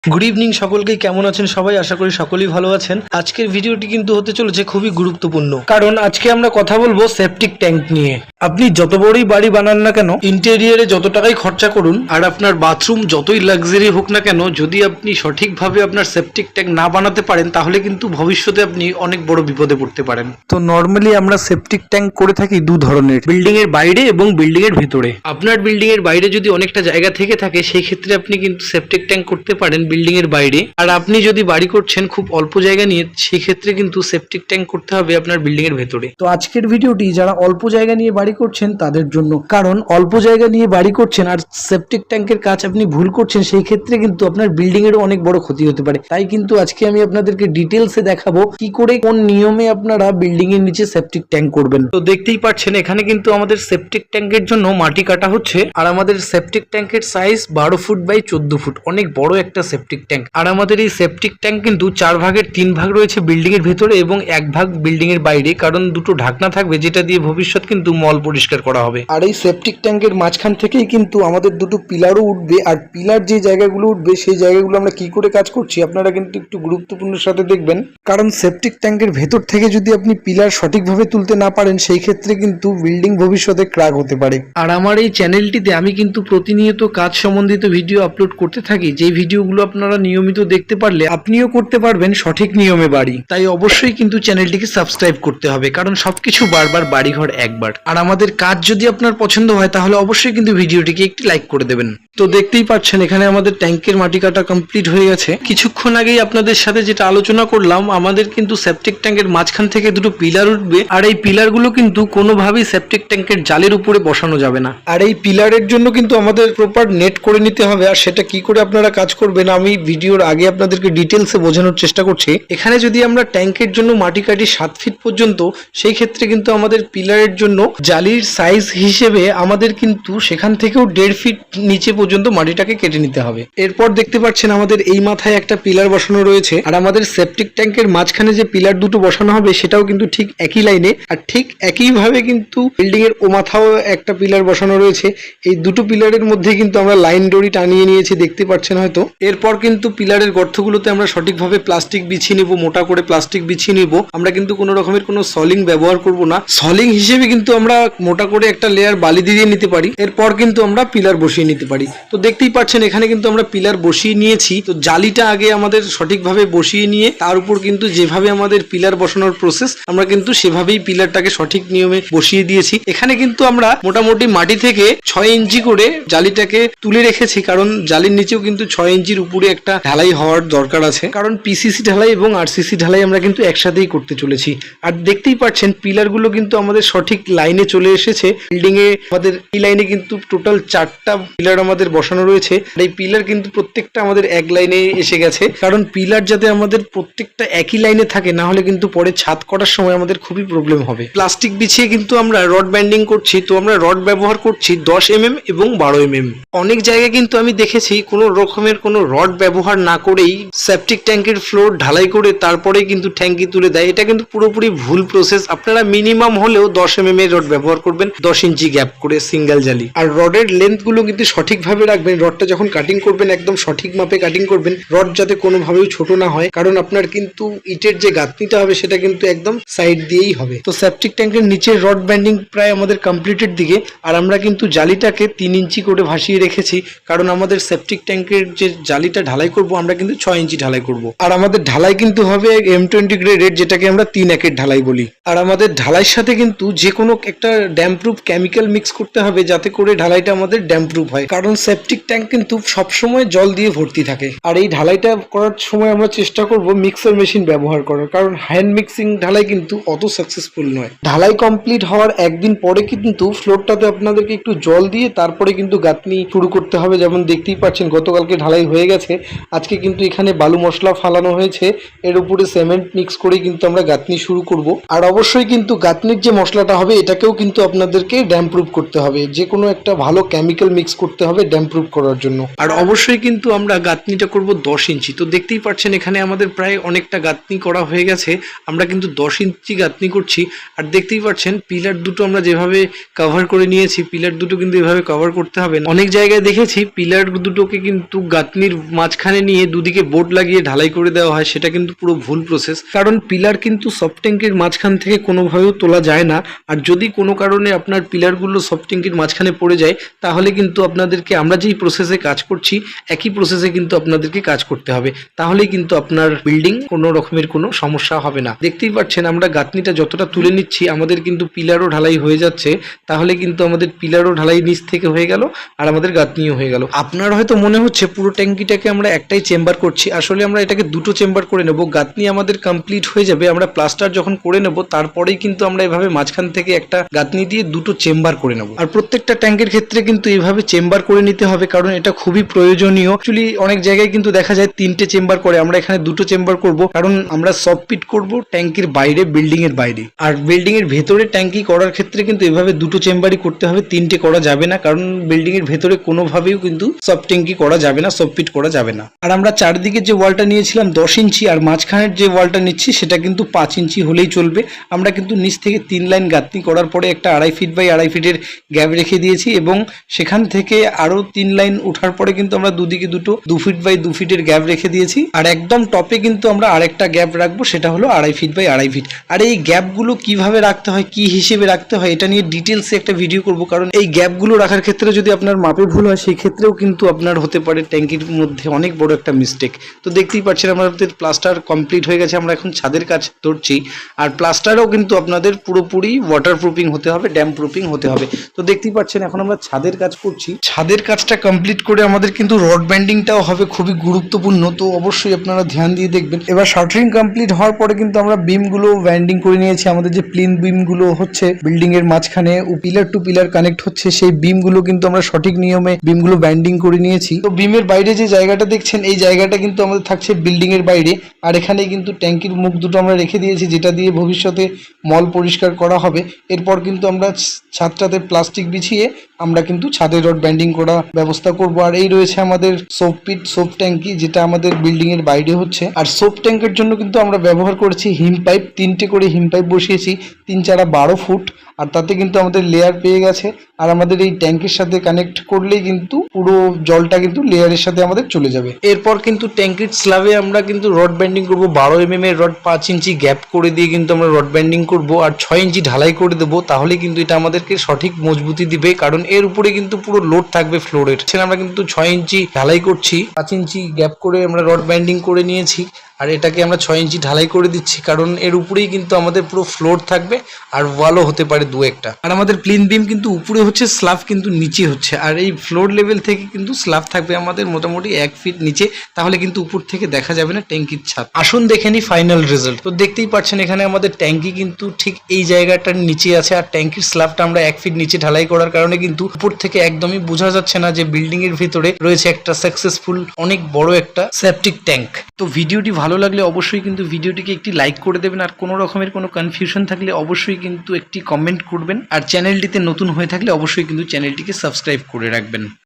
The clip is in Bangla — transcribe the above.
গুড ইভিনিং সকলকে, কেমন আছেন সবাই? আশা করি সকলেই ভালো আছেন। আজকের ভিডিওটি কিন্তু হতে চলেছে খুবই গুরুত্বপূর্ণ, কারণ আজকে আমরা কথা বলবো সেপটিক ট্যাঙ্ক নিয়ে। আপনি যত বড়ই বাড়ি বানান না কেন, ইন্টেরিয়ারে যত টাকাই খরচা করুন, আর আপনার বাথরুম যতই লাক্সারি হোক না কেন, যদি আপনি সঠিকভাবে আপনার সেপটিক ট্যাঙ্ক না বানাতে পারেন, তাহলে কিন্তু ভবিষ্যতে আপনি অনেক বড় বিপদে পড়তে পারেন। তো নর্মালি আমরা সেপটিক ট্যাঙ্ক করে থাকি দু ধরনের, বিল্ডিং এর বাইরে এবং বিল্ডিং এর ভিতরে। আপনার বিল্ডিং এর বাইরে যদি অনেকটা জায়গা থেকে থাকে, সেই ক্ষেত্রে আপনি কিন্তু সেপটিক ট্যাঙ্ক করতে পারেন বিল্ডিং এর বাইরে। আর আপনি যদি বাড়ি করছেন খুব অল্প জায়গা নিয়ে, সেই ক্ষেত্রে কিন্তু সেপটিক ট্যাঙ্ক করতে হবে আপনার বিল্ডিং এর ভেতরে। তো আজকের ভিডিওটি যারা অল্প জায়গা নিয়ে বাড়ি করছেন তাদের জন্য, কারণ অল্প জায়গা নিয়ে বাড়ি করছেন আর সেপটিক ট্যাঙ্কের কাজ আপনি ভুল করছেন, সেই ক্ষেত্রে কিন্তু আপনার বিল্ডিং এর অনেক বড় ক্ষতি হতে পারে। তাই কিন্তু আজকে আমি আপনাদেরকে ডিটেলসে দেখাবো কি করে কোন নিয়মে আপনারা বিল্ডিং এর নিচে সেপটিক ট্যাঙ্ক করবেন। তো দেখতেই পাচ্ছেন এখানে কিন্তু আমাদের সেপটিক ট্যাঙ্কের জন্য মাটি কাটা হচ্ছে। আর আমাদের সেপটিক ট্যাঙ্কের সাইজ 12 ফুট বাই 14 ফুট, অনেক বড় একটা সেপটিক ট্যাঙ্ক। আর আমাদের এই সেপটিক ট্যাঙ্ক কিন্তু 4 ভাগের 3 ভাগ রয়েছে বিল্ডিং এর ভিতরে এবং 1 ভাগ বিল্ডিং এর বাইরে, কারণ দুটো ঢাকনা থাকবে যেটা দিয়ে ভবিষ্যৎ কিন্তু মল পরিষ্কার করা হবে। আর এই সেপটিক ট্যাঙ্কের মাঝখান থেকেই কিন্তু আমাদের দুটো পিলারও উঠবে। আর পিলার যে জায়গাগুলো উঠবে সেই জায়গাগুলো আমরা কি করে কাজ করছি আপনারা কিন্তু একটু গুরুত্বপূর্ণের সাথে দেখবেন, কারণ সেপটিক ট্যাঙ্কের ভেতর থেকে যদি আপনি পিলার সঠিকভাবে তুলতে না পারেন, সেই ক্ষেত্রে কিন্তু বিল্ডিং ভবিষ্যতে ক্র্যাক হতে পারে। আর আমার এই চ্যানেলটিতে আমি কিন্তু প্রতিনিয়ত কাজ সম্বন্ধিত ভিডিও আপলোড করতে থাকি, যে ভিডিওগুলো আপনারা নিয়মিত দেখতে পারলে আপনিও করতে পারবেন সঠিক নিয়মে বাড়ি। তাই অবশ্যই কিন্তু চ্যানেলটিকে সাবস্ক্রাইব করতে হবে, কারণ সবকিছু বারবার, বাড়িঘর একবার। আর আমাদের কাজ যদি আপনার পছন্দ হয় তাহলে অবশ্যই কিন্তু ভিডিওটিকে একটি লাইক করে দেবেন। তো দেখতেই পাচ্ছেন এখানে আমাদের ট্যাঙ্কের মাটি কাটা কমপ্লিট হয়ে গেছে। কিছুক্ষণ আগেই আপনাদের সাথে যেটা আলোচনা করলাম, আমাদের কিন্তু সেপটিক ট্যাঙ্কের মাঝখান থেকে দুটো পিলার উঠবে। আর এই পিলারগুলো কিন্তু কোনোভাবেই সেপটিক ট্যাঙ্কের জালের উপরে বসানো যাবে না। আর এই পিলারের জন্য কিন্তু আমাদের প্রপার নেট করে নিতে হবে। আর সেটা কি করে আপনারা কাজ করবেন আমি ভিডিওর আগে আপনাদেরকে ডিটেলসে বোঝানোর চেষ্টা করছি। এখানে যদি আমরা ট্যাঙ্কের জন্য মাটি কাটি 7 ফিট পর্যন্ত, সেই ক্ষেত্রে কিন্তু আমাদের পিলারের জন্য জালির সাইজ হিসেবে আমাদের কিন্তু সেখান থেকেও 1.5 ফিট নিচে পর্যন্ত মাটিটাকে কেটে নিতে হবে। এরপর দেখতে পাচ্ছেন আমাদের এই মাথায় একটা পিলার বসানো রয়েছে। আর আমাদের সেপটিক ট্যাঙ্কের মাঝখানে যে পিলার দুটো বসানো হবে সেটাও কিন্তু ঠিক একই লাইনে, আর ঠিক একইভাবে কিন্তু বিল্ডিং এর ও মাথাও একটা পিলার বসানো রয়েছে। এই দুটো পিলারের মধ্যে কিন্তু আমরা লাইন দড়ি টানিয়ে নিয়েছি, দেখতে পাচ্ছেন হয়তো। এরপর কিন্তু পিলারের গর্তগুলোতে আমরা সঠিকভাবে প্লাস্টিক বিছিয়ে নিব, মোটা করে প্লাস্টিক বিছিয়ে নিব। আমরা কিন্তু কোনো রকমের কোনো সলিং ব্যবহার করব না। সলিং হিসেবে কিন্তু আমরা মোটা করে একটা লেয়ার বালি দিয়ে নিতে পারি। এরপর কিন্তু আমরা পিলার বসিয়ে নিতে পারি। তো দেখতেই পাচ্ছেন এখানে কিন্তু আমরা পিলার বসিয়ে নিয়েছি। তো জালিটা আগে আমাদের সঠিকভাবে বসিয়ে নিয়ে তার উপর কিন্তু যেভাবে আমাদের পিলার বসানোর প্রসেস, আমরা কিন্তু সেভাবেই পিলারটাকে সঠিক নিয়মে বসিয়ে দিয়েছি। এখানে কিন্তু আমরা মোটামুটি মাটি থেকে 6 ইঞ্চি করে জালিটাকে তুলে রেখেছি, কারণ জালির নিচেও কিন্তু 6 ইঞ্চির উপরে একটা ঢালাই হওয়ার দরকার আছে, কারণ পিসিসি ঢালাই এবং আরসিসি ঢালাই আমরা কিন্তু একসাথেই করতে চলেছি। আর দেখতেই পাচ্ছেন পিলারগুলো কিন্তু আমাদের সঠিক লাইনে চলে এসেছে। বিল্ডিং এ আমাদের এই লাইনে কিন্তু টোটাল 4টা পিলার আমাদের বসানো রয়েছে। আর এই পিলার কিন্তু প্রত্যেকটা আমাদের এক লাইনে এসে গেছে, কারণ পিলার যাতে আমাদের প্রত্যেকটা একই লাইনে থাকে, না হলে কিন্তু পরে ছাদ করার সময় আমাদের খুবই প্রবলেম হবে। প্লাস্টিক বিছিয়ে কিন্তু আমরা রড ব্যান্ডিং করছি। তো আমরা রড ব্যবহার করছি 10 mm এবং 12 mm। অনেক জায়গায় কিন্তু আমি দেখেছি কোনো রকমের কোনো রড ব্যবহার না করেই সেপটিক ট্যাঙ্কের ফ্লোর ঢালাই করে তারপরেই কিন্তু ট্যাঙ্কি তুলে দেয়। এটা কিন্তু পুরোপুরি ভুল প্রসেস। আপনারা মিনিমাম হলেও 10 mm এর রড ব্যবহার করবেন, 10 ইঞ্চি গ্যাপ করে সিঙ্গেল জালি। আর রডের লেন্থ গুলো কিন্তু সঠিকভাবে রাখবেন। রডটা যখন কাটিং করবেন একদম সঠিক মাপে কাটিং করবেন, রড যাতে কোনোভাবেই ছোট না হয়, কারণ আপনার কিন্তু ইটের যে গাঁথনিটা হবে সেটা কিন্তু একদম সাইড দিয়েই হবে। তো সেপটিক ট্যাঙ্কের নিচে রড ব্যান্ডিং প্রায় আমাদের কমপ্লিটের দিকে। আর আমরা কিন্তু জালিটাকে 3 ইঞ্চি করে ভাসিয়ে রেখেছি, কারণ আমাদের সেপটিক ট্যাঙ্কের যে জালিটা ঢালাই করব আমরা কিন্তু 6 ইঞ্চি ঢালাই করব। আর আমাদের ঢালাই কিন্তু হবে M20 গ্রেডের, যেটাকে আমরা 3 একের ঢালাই বলি। আর আমাদের ঢালাইয়ের সাথে কিন্তু যে কোনো একটা ড্যাম প্রুফ কেমিক্যাল মিক্স করতে হবে, যাতে করে ঢালাইটা আমাদের ড্যাম প্রুফ হয়, কারণ সেপটিক ট্যাঙ্ক কিন্তু সবসময় জল দিয়ে ভর্তি থাকে। আর এই ঢালাইটা করার সময় আমরা চেষ্টা করব মিক্সার মেশিন ব্যবহার করার, কারণ হ্যান্ড মিক্সিং ঢালাই কিন্তু অত সাকসেসফুল নয়। ঢালাই কমপ্লিট হওয়ার একদিন পরে কিন্তু ফ্লোরটাতে আপনাদেরকে একটু জল দিয়ে তারপরে কিন্তু গাঁথনি শুরু করতে হবে। যেমন দেখতেই পাচ্ছেন গতকালকে ঢালাই হয়ে গেছে, আজকে কিন্তু এখানে বালু মশলা ফালানো হয়েছে, এর উপরে সিমেন্ট মিক্স করে কিন্তু আমরা গাঁথনি শুরু করব। আর অবশ্যই কিন্তু গাঁথনির যে মশলাটা হবে এটাকেও কিন্তু আপনাদেরকে ড্যাম প্রুফ করতে হবে, যে কোনো একটা ভালো কেমিক্যাল মিক্স করতে হবে ড্যাম প্রুফ করার জন্য। আর অবশ্যই কিন্তু আমরা গাঁথনিটা করব 10 ইঞ্চি। তো দেখতেই পাচ্ছেন এখানে আমাদের প্রায় অনেকটা গাঁথনি করা হয়ে গেছে, আমরা কিন্তু 10 ইঞ্চি গাঁথনি করছি। আর দেখতেই পাচ্ছেন পিলার দুটো আমরা যেভাবে কভার করে নিয়েছি, পিলার দুটো কিন্তু এভাবে কভার করতে হবে। অনেক জায়গায় দেখেছি পিলার দুটোকে কিন্তু গাঁথনির মাঝখানে নিয়ে দুদিকে বোর্ড লাগিয়ে ঢালাই করে দেওয়া হয়, সেটা কিন্তু পুরো ভুল প্রসেস। কারণ পিলার কিন্তু সফট ট্যাঙ্কের মাঝখান থেকে কোনোভাবেও তোলা যায় না। আর যদি কোনো কারণে আপনার পিলারগুলো সফট ট্যাঙ্কের মাঝখানে পড়ে যায়, তাহলে কিন্তু আপনাদেরকে আমরা যেই প্রসেসে কাজ করছি একই প্রসেসে কিন্তু আপনাদেরকে কাজ করতে হবে, তাহলেই কিন্তু আপনার বিল্ডিং কোনো রকমের কোনো সমস্যা হবে না। দেখতেই পাচ্ছেন আমরা গাঁথনিটা যতটা তুলে নিচ্ছি, আমাদের কিন্তু পিলারও ঢালাই হয়ে যাচ্ছে। তাহলে কিন্তু আমাদের পিলারও ঢালাই নিচ থেকে হয়ে গেল আর আমাদের গাঁথনিও হয়ে গেল। আপনার হয়তো মনে হচ্ছে পুরো ট্যাঙ্কিটাকে আমরা একটাই চেম্বার করছি, আসলে আমরা এটাকে দুটো চেম্বার করে নেব। গাঁথনি আমাদের কমপ্লিট হয়ে যাবে, আমরা প্লাস্টার যখন করে নেব তারপরেই কিন্তু আমরা এভাবে মাঝখান থেকে একটা গাঁথনি দিয়ে দুটো চেম্বার করে নেব। আর প্রত্যেকটা ট্যাঙ্কের ক্ষেত্রে কিন্তু এইভাবে চেম্বার করে নিতে হবে, কারণ এটা খুবই প্রয়োজনীয়। অ্যাকচুয়ালি অনেক জায়গায় কিন্তু দেখা যায় 3টে চেম্বার করে, আমরা এখানে দুটো চেম্বার করব, কারণ আমরা সফট পিট করব ট্যাঙ্কির বাইরে, বিল্ডিং এর বাইরে। আর বিল্ডিং এর ভেতরে ট্যাঙ্কি করার ক্ষেত্রে কিন্তু এভাবে দুটো চেম্বারই করতে হবে, 3টে করা যাবে না, কারণ বিল্ডিং এর ভেতরে কোনোভাবেও কিন্তু সফট ট্যাঙ্কি করা যাবে না, সফট পিট করা যাবে না। আর আমরা চারদিকে যে ওয়ালটা নিয়েছিলাম 10 ইঞ্চি, আর মাঝখানের যে ওয়ালটা নিচ্ছি সেটা কিন্তু 5 ইঞ্চি হলেই চলবে। আমরা কিন্তু নিচ থেকে 3 লাইন গাঁথনি করার পরে একটা 2.5 ফিট বাই 2.5 ফিটের গ্যাপ রেখে দিয়েছি, এবং সেখান থেকে আরো 3 লাইন ওঠার পরে কিন্তু আমরা দুদিকে দুটো 2 ফিট বাই 2 ফিটের গ্যাপ রেখে দিয়েছি। আর একদম টপে কিন্তু আমরা আরেকটা গ্যাপ রাখবো, সেটা হলো 2.5 ফিট বাই 2.5 ফিট। আর এই গ্যাপগুলো কিভাবে রাখতে হয়, কি হিসেবে রাখতে হয়, এটা নিয়ে ডিটেলসে একটা ভিডিও করব, কারণ এই গ্যাপগুলো রাখার ক্ষেত্রে যদি আপনার মাপে ভুল হয় সেই ক্ষেত্রেও কিন্তু আপনার হতে পারে ট্যাঙ্কির মধ্যে অনেক বড় একটা মিস্টেক। তো দেখতেই পাচ্ছেন আমাদের প্লাস্টার কমপ্লিট হয়ে গেছে, আমরা এখন ছাদের কাজ ধরছি। আর প্লাস্টারও কিন্তু আপনাদের পুরোপুরি ওয়াটার প্রুফিং হতে হবে, ড্যাম প্রুফিং হতে হবে। তো দেখতেই পাচ্ছেন এখন আমরা ছাদের কাজ করছি। ছাদের কাজটা কমপ্লিট করে আমাদের কিন্তু রড ব্যান্ডিংটাও হবে, খুবই গুরুত্বপূর্ণ, তো অবশ্যই আপনারা ধ্যান দিয়ে দেখবেন। এবার শাটারিং কমপ্লিট হওয়ার পরে কিন্তু আমরা বিমগুলো ব্যান্ডিং করে নিয়েছি। আমাদের যে প্লেন বিমগুলো হচ্ছে বিল্ডিং এর মাঝখানে ও পিলার টু পিলার কানেক্ট হচ্ছে, সেই বিমগুলো কিন্তু আমরা সঠিক নিয়মে বিমগুলো ব্যান্ডিং করে নিয়েছি। তো বিমের বাইরে যে জায়গাটা দেখছেন, এই জায়গাটা কিন্তু আমাদের থাকছে বিল্ডিং এর বাইরে। আর এখানে কিন্তু ট্যাঙ্কির মুখ দুটো আমরা রেখে দিয়েছি, যেটা দিয়ে ভবিষ্যতে মল পরিষ্কার করা হবে। এরপর কিন্তু আমরা ছাদটাতে প্লাস্টিক বিছিয়ে আমরা কিন্তু ছাদে রড ব্যান্ডিং করা ব্যবস্থা করব। আর এই রয়েছে আমাদের সোপ পিট, সোপ ট্যাঙ্কি, যেটা আমাদের বিল্ডিং এর বাইরে হচ্ছে। আর সোপ ট্যাঙ্কের জন্য কিন্তু আমরা ব্যবহার করেছি হিম পাইপ, 3টে করে হিম পাইপ বসিয়েছি, 3 4 12 ফুট। আর তাতে কিন্তু আমাদের লেয়ার পেয়ে গেছে। আর আমাদের এই ট্যাঙ্কের সাথে কানেক্ট করলেই কিন্তু পুরো জলটা কিন্তু লেয়ারের সাথে আমাদের চলে যাবে। এরপর কিন্তু ট্যাঙ্কির স্ল্যাবে আমরা কিন্তু রড ব্যান্ডিং করব। 12 mm এর রড 5 ইঞ্চি গ্যাপ করে দিয়ে কিন্তু আমরা রড ব্যান্ডিং করব, আর 6 ইঞ্চি ঢালাই করে দেবো। তাহলে কিন্তু এটা আমাদেরকে সঠিক মজবুতি দিবে, কারণ এর উপরে কিন্তু পুরো লোড থাকবে ফ্লোরের। আমরা কিন্তু 6 ইঞ্চি ঢালাই করছি, 5 ইঞ্চি গ্যাপ করে আমরা রড ব্যান্ডিং করে নিয়েছি। আর এটাকে আমরা 6 ইঞ্চি ঢালাই করে দিচ্ছি, কারণ এর উপরেই কিন্তু আমাদের পুরো ফ্লোর থাকবে, আর ওয়ালও হতে পারে 2-1টা। আর আমাদের প্লেন বিম কিন্তু উপরে হচ্ছে, স্ল্যাব কিন্তু নিচে হচ্ছে। আর এই ফ্লোর লেভেল থেকে কিন্তু স্ল্যাব থাকবে আমাদের মোটামুটি 1 ফিট নিচে, তাহলে কিন্তু উপর থেকে দেখা যাবে না ট্যাঙ্কির ছাদ। আসুন দেখে নিই ফাইনাল রেজাল্ট। তো দেখতেই পাচ্ছেন এখানে আমাদের ট্যাঙ্কি কিন্তু ঠিক এই জায়গাটার নিচে আছে, আর ট্যাঙ্কির স্ল্যাবটা আমরা 1 ফিট নিচে ঢালাই করার কারণে কিন্তু উপর থেকে একদমই বোঝা যাচ্ছে না যে বিল্ডিং এর ভিতরে রয়েছে একটা সাকসেসফুল অনেক বড় একটা সেপটিক ট্যাঙ্ক। তো ভিডিওটি ভালো লাগলে অবশ্যই কিন্তু ভিডিওটিকে একটি লাইক করে দেবেন, আর কোনো রকমের কোনো কনফিউশন থাকলে অবশ্যই কিন্তু একটি কমেন্ট করবেন, আর চ্যানেলটিতে নতুন হয়ে থাকলে অবশ্যই কিন্তু চ্যানেলটিকে সাবস্ক্রাইব করে রাখবেন।